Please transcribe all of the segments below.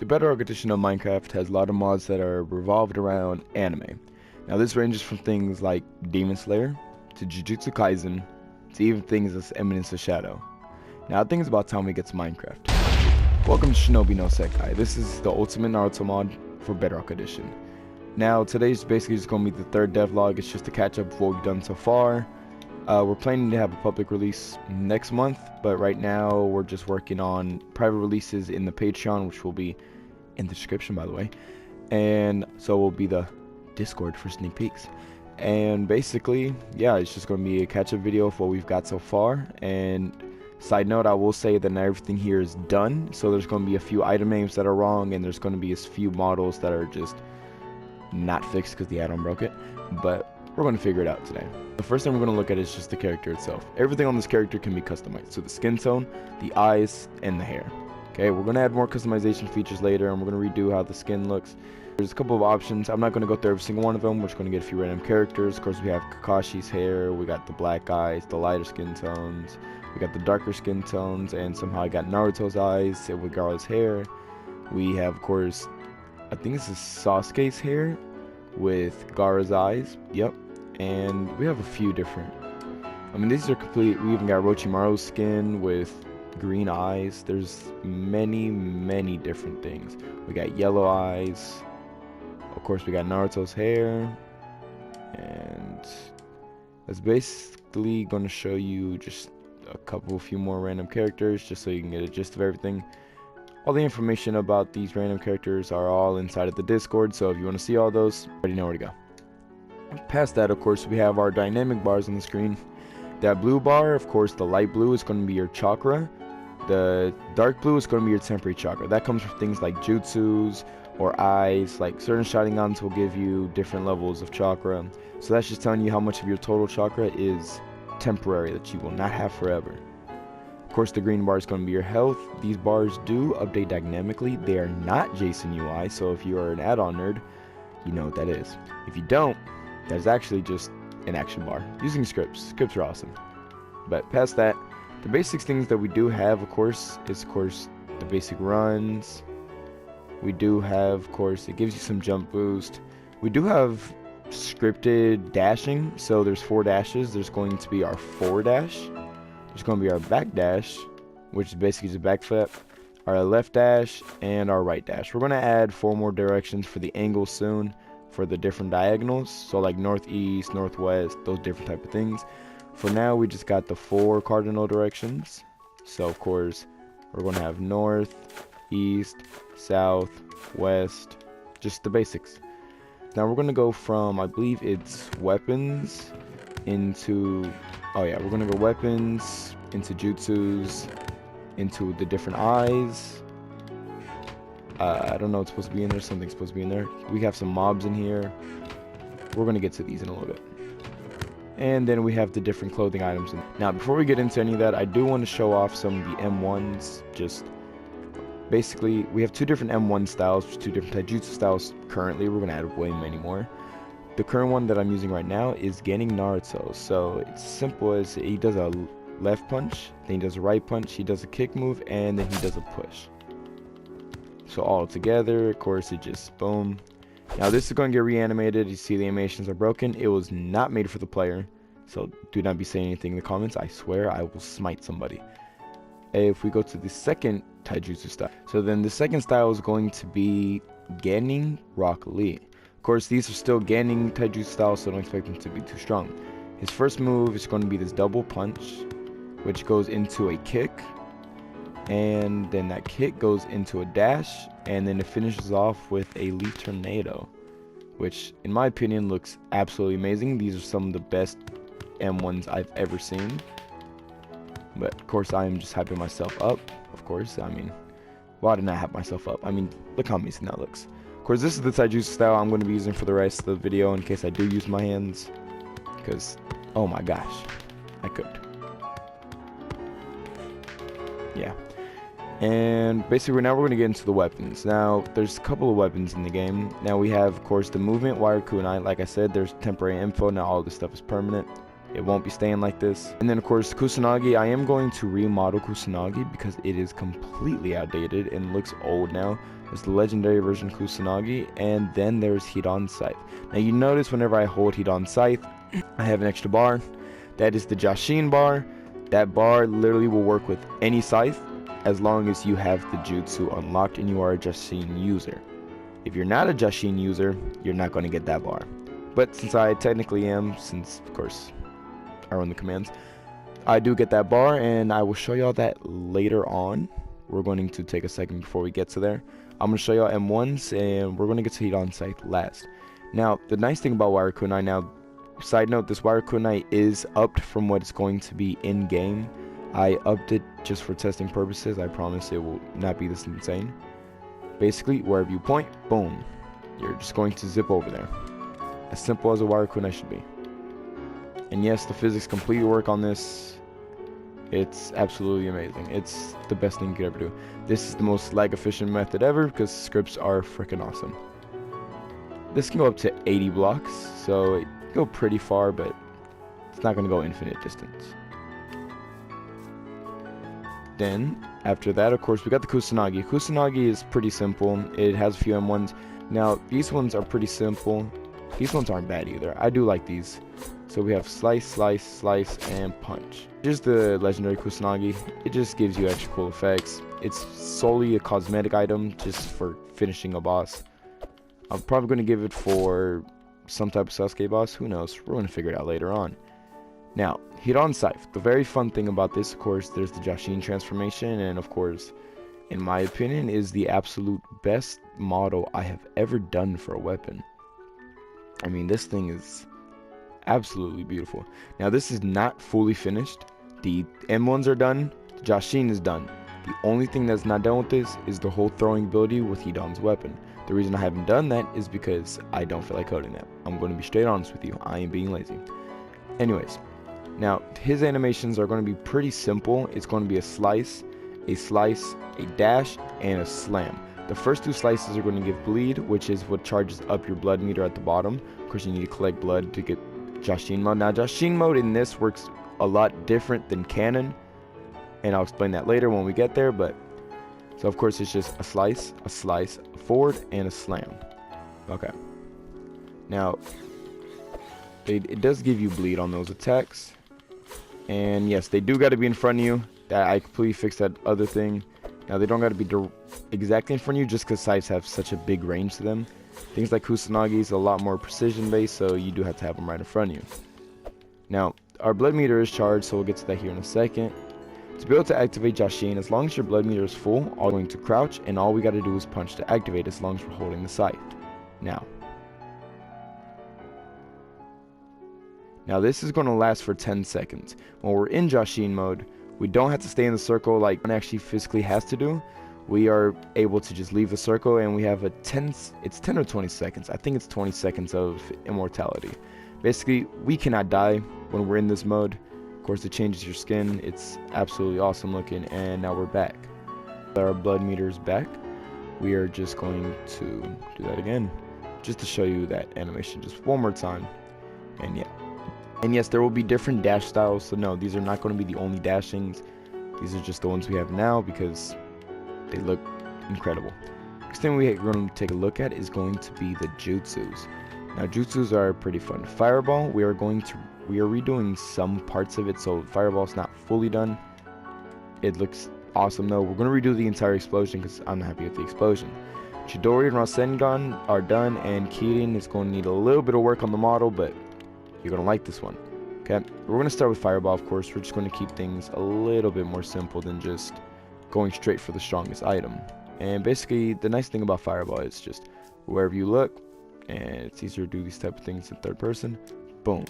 The Bedrock edition of Minecraft has a lot of mods that are revolved around anime. Now this ranges from things like Demon Slayer, to Jujutsu Kaisen, to even things as Eminence of Shadow. Now I think it's about time we get to Minecraft. Welcome to Shinobi No Sekai. This is the ultimate Naruto mod for Bedrock edition. Now today's basically just going to be the third devlog. It's just to catch up with what we've done so far. We're planning to have a public release next month, but right now we're just working on private releases in the Patreon, which will be in the description, by the way, and so will be the Discord for sneak peeks. And basically, yeah, it's just going to be a catch-up video of what we've got so far. And side note, I will say that not everything here is done, so there's going to be a few item names that are wrong, and there's going to be a few models that are just not fixed because the add-on broke it, but we're going to figure it out today. The first thing we're going to look at is just the character itself. Everything on this character can be customized, so the skin tone, the eyes, and the hair. Okay, we're going to add more customization features later, and we're going to redo how the skin looks. There's a couple of options. I'm not going to go through every single one of them. We're just going to get a few random characters. Of course, we have Kakashi's hair, we got the black eyes, the lighter skin tones, we got the darker skin tones, and somehow I got Naruto's eyes with Gaara's hair. We have, of course, I think this is Sasuke's hair with Gaara's eyes. Yep. And we have a few different, I mean, these are complete. We even got Orochimaru's skin with green eyes. There's many different things. We got yellow eyes. Of course, we got Naruto's hair. And that's basically going to show you just a few more random characters, just so you can get a gist of everything. All the information about these random characters are all inside of the Discord, so if you want to see all those, you already know where to go. Past that, of course, we have our dynamic bars on the screen. That blue bar, of course, the light blue is going to be your chakra. The dark blue is going to be your temporary chakra. That comes from things like jutsus or eyes. Like certain Sharingans will give you different levels of chakra. So that's just telling you how much of your total chakra is temporary, that you will not have forever. Of course, the green bar is going to be your health. These bars do update dynamically. They are not JSON UI, so if you are an add-on nerd, you know what that is. If you don't, that's actually just an action bar using scripts. Scripts are awesome. But past that, the basic things that we do have, of course, is the basic runs. We do have, of course, it gives you some jump boost. We do have scripted dashing, so there's 4 dashes. There's going to be our forward dash. There's going to be our back dash, which is basically just a backflip, our left dash, and our right dash. We're going to add 4 more directions for the angles soon, for the different diagonals, so like northeast, northwest, those different type of things. For now, we just got the 4 cardinal directions. So of course, we're going to have north, east, south, west, just the basics. Now we're going to go from, I believe it's weapons into, oh yeah, we're going to go weapons into jutsus, into the different eyes. I don't know what's supposed to be in there. Something's supposed to be in there. We have some mobs in here. We're going to get to these in a little bit. And then we have the different clothing items. Now, before we get into any of that, I do want to show off some of the M1s. Just basically, we have 2 different M1 styles, 2 different Taijutsu styles currently. We're going to add way many more. The current one that I'm using right now is getting Naruto. So it's simple as he does a left punch, then he does a right punch, he does a kick move, and then he does a push. So all together, of course, it just boom. Now this is going to get reanimated. You see the animations are broken. It was not made for the player, so do not be saying anything in the comments. I swear I will smite somebody. If we go to the second Taijutsu style, so then the second style is going to be Genin Rock Lee. Of course, these are still Genin Taijutsu styles, so don't expect them to be too strong. His first move is going to be this double punch, which goes into a kick. And then that kick goes into a dash, and then it finishes off with a leaf tornado, which in my opinion looks absolutely amazing. These are some of the best M1s I've ever seen. But of course, I am just hyping myself up. Of course, I mean, why did I hype myself up? I mean, look how amazing that looks. Of course, this is the Taijutsu style I'm going to be using for the rest of the video in case I do use my hands, because oh my gosh, I could. Yeah. And basically now we're going to get into the weapons. Now there's a couple of weapons in the game. Now we have, of course, the movement wire kunai. Like I said, there's temporary info. Now all this stuff is permanent. It won't be staying like this. And then of course Kusanagi, I am going to remodel Kusanagi because it is completely outdated and looks old now. There's the legendary version Kusanagi, and then there's Hidan scythe. Now you notice whenever I hold Hidan scythe, I have an extra bar. That is the Jashin bar. That bar literally will work with any scythe as long as you have the jutsu unlocked and you are a Jashin user. If you're not a Jashin user, you're not going to get that bar. But since I technically am, since of course I run the commands, I do get that bar, and I will show y'all that later on. We're going to take a second before we get to there. I'm going to show y'all M1s, and we're going to get to Hidan scythe last. Now, the nice thing about Wire Kunai, now, side note, this Wire Kunai is upped from what it's going to be in-game. I upped it just for testing purposes. I promise it will not be this insane. Basically, wherever you point, boom, you're just going to zip over there. As simple as a Wire Kunai should be. And yes, the physics completely work on this. It's absolutely amazing. It's the best thing you could ever do. This is the most lag efficient method ever because scripts are freaking awesome. This can go up to 80 blocks, so it can go pretty far, but it's not going to go infinite distance. Then, after that, of course, we got the Kusanagi. Kusanagi is pretty simple. It has a few M1s. Now, these ones are pretty simple. These ones aren't bad either. I do like these. So we have slice, slice, slice, and punch. Here's the legendary Kusanagi. It just gives you extra cool effects. It's solely a cosmetic item just for finishing a boss. I'm probably going to give it for some type of Sasuke boss. Who knows? We're going to figure it out later on. Now, Hidan scythe. The very fun thing about this, of course, there's the Jashin transformation, and of course, in my opinion, is the absolute best model I have ever done for a weapon. I mean, this thing is absolutely beautiful. Now, this is not fully finished. The M1s are done. The Jashin is done. The only thing that's not done with this is the whole throwing ability with Hidan's weapon. The reason I haven't done that is because I don't feel like coding that. I'm going to be straight honest with you. I am being lazy. Anyways, now his animations are going to be pretty simple. It's going to be a slice, a dash, and a slam. The first two slices are going to give bleed, which is what charges up your blood meter at the bottom. Of course, you need to collect blood to get Jashin mode. Now, Jashin mode in this works a lot different than canon, and I'll explain that later when we get there. But so of course it's just a slice, a forward, and a slam. Okay. Now it does give you bleed on those attacks, and yes, they do got to be in front of you. That I completely fixed that other thing. Now they don't got to be exactly in front of you just because scythes have such a big range to them. Things like Kusanagi is a lot more precision based, so you do have to have them right in front of you. Now, our blood meter is charged, so we'll get to that here in a second. To be able to activate Jashin, as long as your blood meter is full, we're going to crouch, and all we got to do is punch to activate as long as we're holding the scythe. Now this is going to last for 10 seconds. When we're in Jashin mode, we don't have to stay in the circle like one actually physically has to do. We are able to just leave the circle, and we have it's 10 or 20 seconds. I think it's 20 seconds of immortality. Basically, we cannot die when we're in this mode. Of course, it changes your skin. It's absolutely awesome looking, and now we're back. Our blood meter is back. We are just going to do that again, just to show you that animation just one more time. And yeah. And yes, there will be different dash styles, so no, these are not going to be the only dashings. These are just the ones we have now because they look incredible. Next thing we're going to take a look at is going to be the jutsus. Now, jutsus are pretty fun. Fireball, we are redoing some parts of it, so Fireball's not fully done. It looks awesome though. We're going to redo the entire explosion because I'm not happy with the explosion. Chidori and Rasengan are done, and Kirin is going to need a little bit of work on the model, but you're going to like this one. Okay, we're going to start with Fireball, of course. We're just going to keep things a little bit more simple than just going straight for the strongest item. And basically, the nice thing about Fireball is just wherever you look, and it's easier to do these type of things in third person. Boom.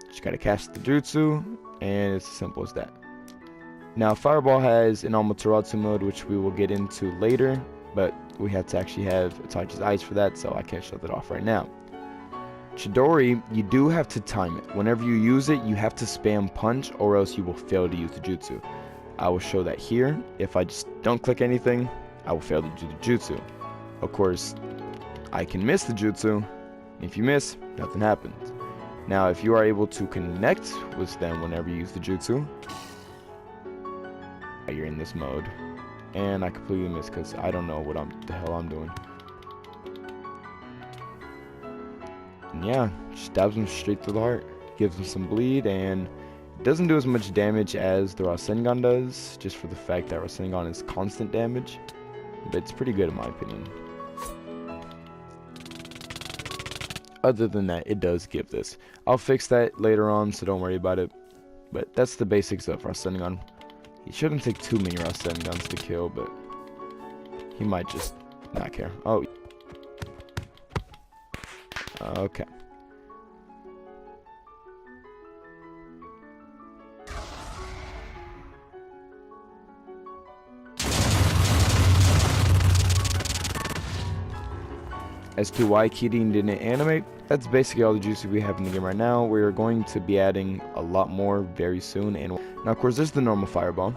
Just got to cast the Jutsu, and it's as simple as that. Now, Fireball has an Amaterasu mode, which we will get into later, but we have to actually have Itachi's eyes for that, so I can't show that off right now. Chidori, you do have to time it. Whenever you use it, you have to spam punch, or else you will fail to use the jutsu. I will show that here. If I just don't click anything, I will fail to do the jutsu. Of course, I can miss the jutsu. If you miss, nothing happens. Now, if you are able to connect with them whenever you use the jutsu, you're in this mode. And I completely missed because I don't know what the hell I'm doing. And yeah, stabs him straight to the heart, gives him some bleed, and doesn't do as much damage as the Rasengan does, just for the fact that Rasengan is constant damage. But it's pretty good in my opinion. Other than that, it does give this. I'll fix that later on, so don't worry about it. But that's the basics of Rasengan. He shouldn't take too many Rasengans to kill, but he might just not care. Oh. Okay. As to why Hidan didn't animate, that's basically all the jutsu we have in the game right now. We're going to be adding a lot more very soon. And now, of course, there's the normal fireball.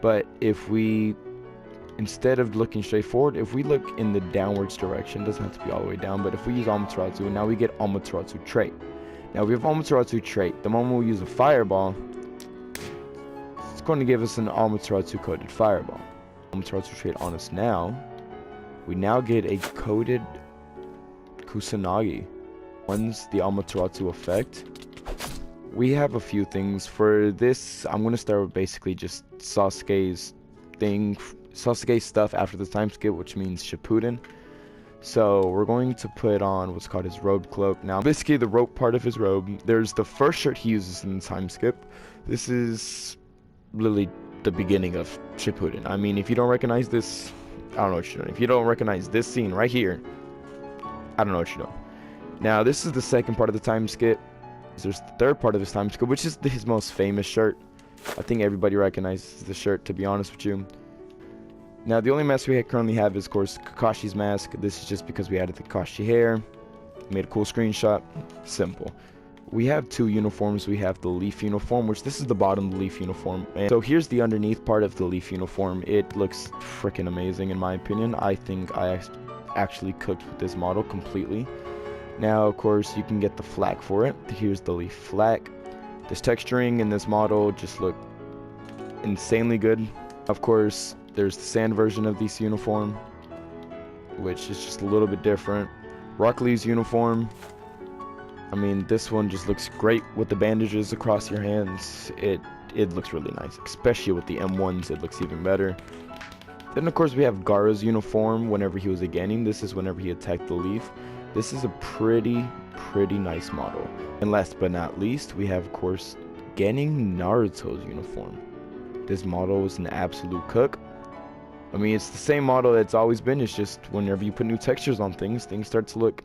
But if we, instead of looking straight forward, if we look in the downwards direction, doesn't have to be all the way down, but if we use Amaterasu, now we get Amaterasu trait. Now we have Amaterasu trait. The moment we use a fireball, it's going to give us an Amaterasu coded fireball. Amaterasu trait on us now. We now get a coded Kusanagi. Once the Amaterasu effect, we have a few things. For this, I'm going to start with basically just Sasuke's stuff after the time skip, which means Shippuden. So we're going to put on what's called his robe cloak. Now, basically the rope part of his robe, there's the first shirt he uses in the time skip. This is literally the beginning of Shippuden. I mean, if you don't recognize this, I don't know what you're doing. If you don't recognize this scene right here, I don't know what you're doing. Now, this is the second part of the time skip. There's the third part of his time skip, which is his most famous shirt. I think everybody recognizes the shirt, to be honest with you. Now, the only mask we currently have is, of course, Kakashi's mask. This is just because we added the Kakashi hair. Made a cool screenshot. Simple. We have two uniforms. We have the leaf uniform, which this is the bottom of the leaf uniform. And so here's the underneath part of the leaf uniform. It looks freaking amazing in my opinion. I think I actually cooked with this model completely. Now, of course, you can get the flak for it. Here's the leaf flak. This texturing in this model just look insanely good. Of course, there's the sand version of this uniform, which is just a little bit different. Rock Lee's uniform. I mean, this one just looks great with the bandages across your hands. It looks really nice, especially with the M1s. It looks even better. Then, of course, we have Gaara's uniform whenever he was a Genin. This is whenever he attacked the leaf. This is a pretty nice model. And last but not least, we have, of course, Genin Naruto's uniform. This model is an absolute cook. I mean, it's the same model that's always been. It's just whenever you put new textures on things, things start to look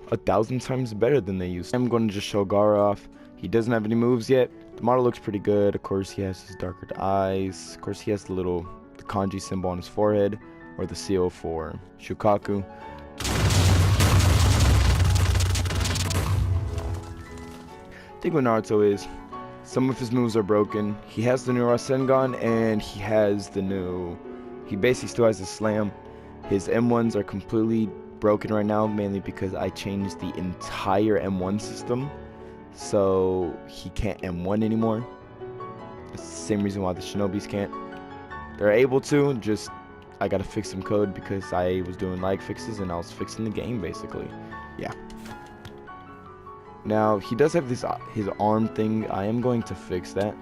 1,000 times better than they used to. I'm going to just show Gaara off. He doesn't have any moves yet. The model looks pretty good. Of course, he has his darker eyes. Of course, he has the kanji symbol on his forehead, or the seal for Shukaku. The thing with Naruto is, some of his moves are broken. He has the new Rasengan, and he basically still has his slam. His M1s are completely broken right now, mainly because I changed the entire M1 system, so he can't M1 anymore. It's the same reason why the Shinobis can't. They're able to, just I gotta fix some code because I was doing lag fixes and I was fixing the game basically. Yeah. Now he does have his arm thing. I am going to fix that,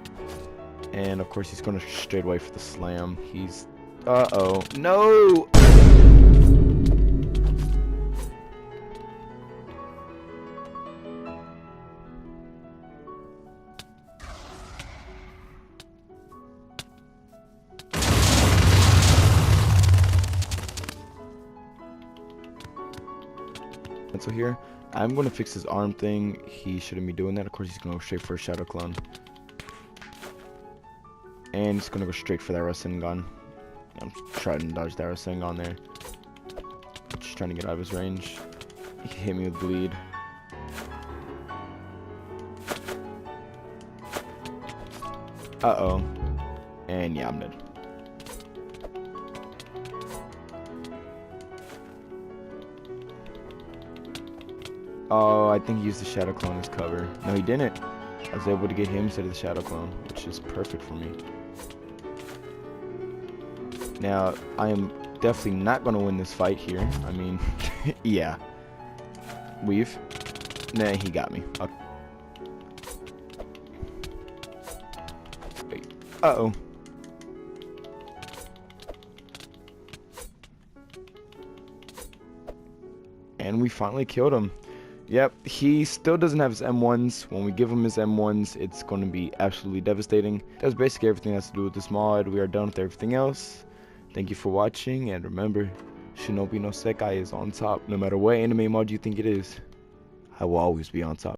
and of course he's gonna straight away for the slam. He's no. And so here, I'm going to fix his arm thing. He shouldn't be doing that. Of course, he's going to go straight for a Shadow Clone. And he's going to go straight for that Rasengan. I'm trying to dodge that Rasengan there. Just trying to get out of his range. He hit me with bleed. Uh-oh. And yeah, I'm dead. Oh, I think he used the Shadow Clone as cover. No, he didn't. I was able to get him instead of the Shadow Clone, which is perfect for me. Now, I am definitely not going to win this fight here. I mean, yeah. Weave. Nah, he got me. Okay. Wait. Uh-oh. And we finally killed him. Yep, he still doesn't have his M1s. When we give him his M1s, it's going to be absolutely devastating. That's basically everything that has to do with this mod. We are done with everything else. Thank you for watching, and remember, Shinobi No Sekai is on top. No matter what anime mod you think it is, I will always be on top.